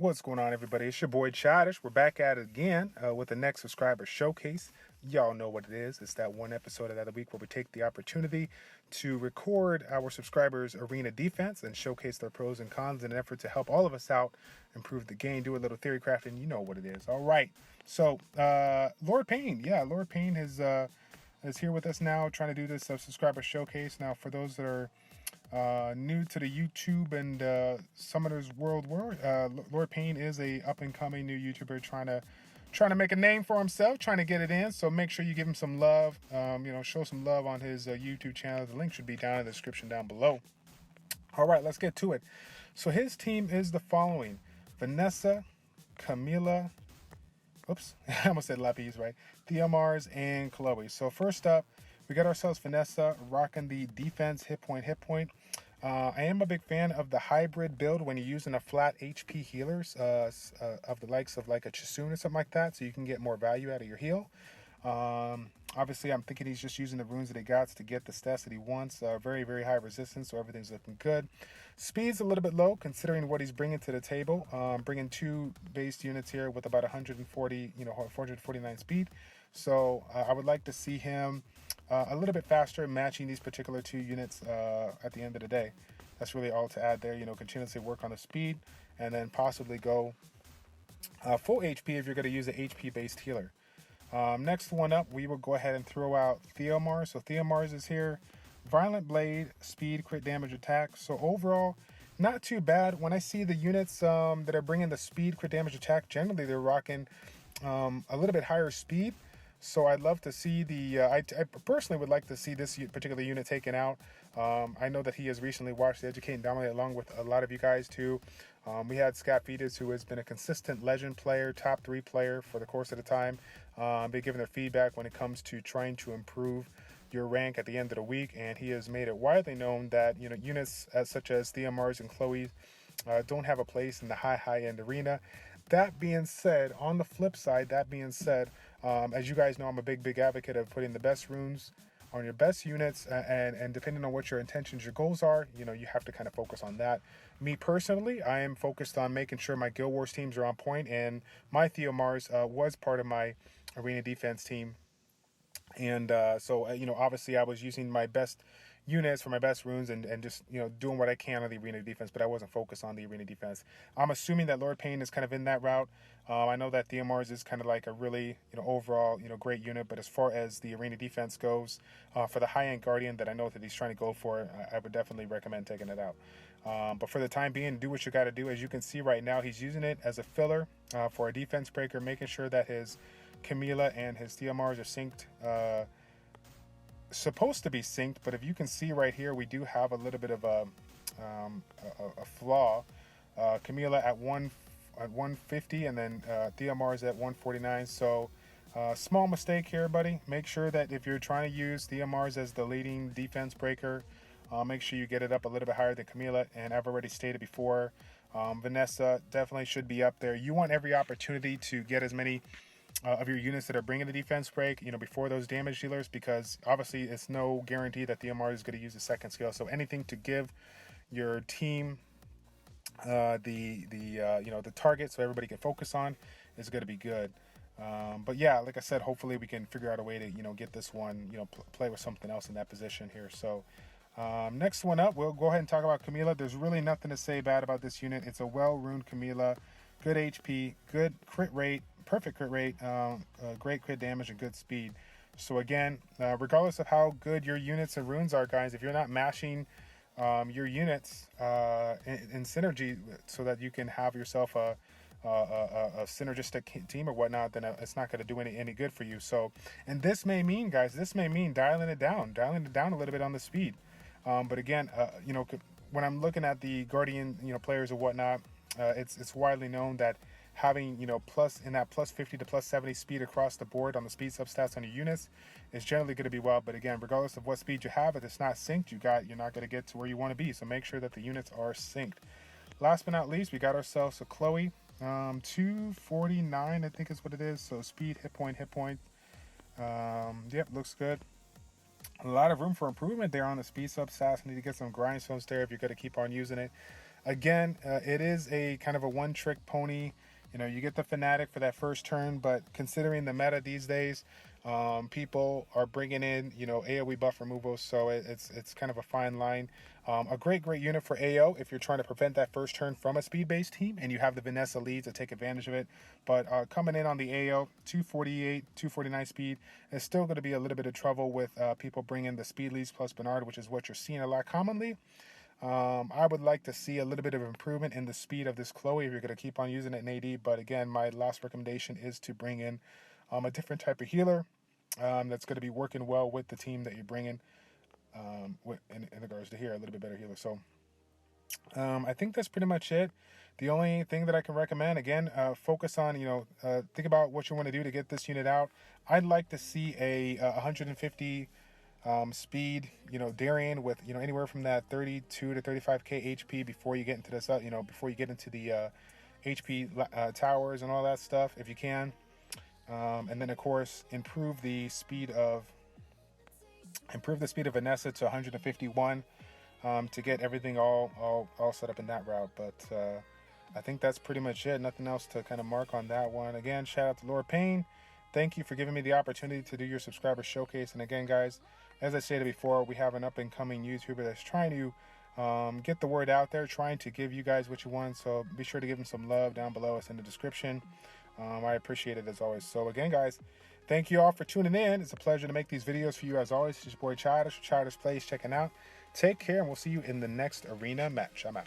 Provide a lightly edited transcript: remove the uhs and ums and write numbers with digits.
What's going on, everybody? It's your boy Childish. We're back at it again with the next subscriber showcase. Y'all know what it is. It's that one episode of the week where we take the opportunity to record our subscribers' arena defense and showcase their pros and cons in an effort to help all of us out, improve the game, do a little theory crafting. You know what it is. All right. So, LordPain. Yeah, LordPain is here with us now, trying to do this subscriber showcase. Now, for those that are new to the YouTube and Summoners World War, LordPain is a up and coming new YouTuber trying to make a name for himself, trying to get it in. So make sure you give him some love. Show some love on his YouTube channel. The link should be down in the description down below. All right, let's get to it. So his team is the following: Vanessa, Camila. Oops, I almost said Lapis, right? Theomars and Chloe. So first up, we got ourselves Vanessa rocking the defense hit point. I am a big fan of the hybrid build when you're using a flat HP healers of the likes of like a Chisun or something like that, so you can get more value out of your heal. Obviously, I'm thinking he's just using the runes that he got to get the stats that he wants. Very, very high resistance, so everything's looking good. Speed's a little bit low considering what he's bringing to the table. Bringing two based units here with about 449 speed. So I would like to see him a little bit faster, matching these particular two units at the end of the day. That's really all to add there. Continuously work on the speed and then possibly go full HP if you're going to use an HP based healer. Next one up, we will go ahead and throw out Theomars. So Theomars is here. Violent Blade, speed, crit damage, attack. So overall, not too bad. When I see the units that are bringing the speed, crit damage, attack, generally they're rocking a little bit higher speed. So I'd love to see I personally would like to see this particular unit taken out. I know that he has recently watched the Educate and Dominate along with a lot of you guys too. We had Scat Fetus, who has been a consistent legend player, top 3 player for the course of the time. Been giving their feedback when it comes to trying to improve your rank at the end of the week, and he has made it widely known that units such as Theomars and Chloe don't have a place in the high end arena. That being said, on the flip side, as you guys know, I'm a big advocate of putting the best runes on your best units, and depending on what your intentions, your goals are, you have to kind of focus on that. Me personally, I am focused on making sure my Guild Wars teams are on point, and my Theomars was part of my arena defense team. And so obviously I was using my best units for my best runes and just doing what I can on the arena defense, but I wasn't focused on the arena defense. I'm assuming that LordPain is kind of in that route. I know that Theomars is kind of like a really overall great unit, but as far as the arena defense goes, for the high-end Guardian that I know that he's trying to go for, I would definitely recommend taking it out. But for the time being, do what you got to do. As you can see right now, he's using it as a filler for a defense breaker, making sure that his Camila and his Theomars are synced, supposed to be synced, but if you can see right here, we do have a little bit of a flaw. Camila at 150 and then Theomars at 149. So small mistake here, buddy. Make sure that if you're trying to use Theomars as the leading defense breaker, make sure you get it up a little bit higher than Camila. And I've already stated before, Vanessa definitely should be up there. You want every opportunity to get as many of your units that are bringing the defense break, before those damage dealers, because obviously it's no guarantee that Theomars is going to use the second skill. So anything to give your team the target so everybody can focus on is going to be good. But yeah, like I said, hopefully we can figure out a way to get this one, play with something else in that position here. So next one up, we'll go ahead and talk about Camila. There's really nothing to say bad about this unit. It's a well-runed Camila, good HP, good crit rate, perfect crit rate, great crit damage, and good speed. So again, regardless of how good your units and runes are, guys, if you're not mashing your units in synergy so that you can have yourself a synergistic team or whatnot, then it's not going to do any good for you. So, and this may mean, guys, dialing it down a little bit on the speed. But again, when I'm looking at the Guardian, players or whatnot, it's widely known that having plus 50 to plus 70 speed across the board on the speed substats on your units is generally going to be well. But again, regardless of what speed you have, if it's not synced, you're not going to get to where you want to be. So make sure that the units are synced. Last but not least, we got ourselves a Chloe, 249 I think is what it is. So speed, hit point. Yep, looks good. A lot of room for improvement there on the speed substats. Need to get some grindstones there if you're going to keep on using it. Again, it is a kind of a one-trick pony. You know, you get the Fanatic for that first turn, but considering the meta these days, people are bringing in, you know, AoE buff removal, so it's kind of a fine line. A great unit for AO if you're trying to prevent that first turn from a speed-based team and you have the Vanessa lead to take advantage of it. But coming in on the AO, 248, 249 speed, is still going to be a little bit of trouble with people bringing the speed leads plus Bernard, which is what you're seeing a lot commonly. I would like to see a little bit of improvement in the speed of this Chloe if you're going to keep on using it in AD. But again, my last recommendation is to bring in a different type of healer that's going to be working well with the team that you're bringing in regards to here, a little bit better healer. So I think that's pretty much it. The only thing that I can recommend, again, focus on, think about what you want to do to get this unit out. I'd like to see a 150 speed, Darien with, anywhere from that 32 to 35k HP before you get into this, before you get into the HP towers and all that stuff, if you can. And then, of course, improve the speed of Vanessa to 151 to get everything all set up in that route. But I think that's pretty much it. Nothing else to kind of mark on that one. Again, shout out to LordPain. Thank you for giving me the opportunity to do your subscriber showcase. And again, guys, as I stated before, we have an up-and-coming YouTuber that's trying to get the word out there, trying to give you guys what you want. So be sure to give him some love down below. It's in the description. I appreciate it as always. So again, guys, thank you all for tuning in. It's a pleasure to make these videos for you as always. It's your boy Childish, ChildishPlays checking out. Take care, and we'll see you in the next arena match. I'm out.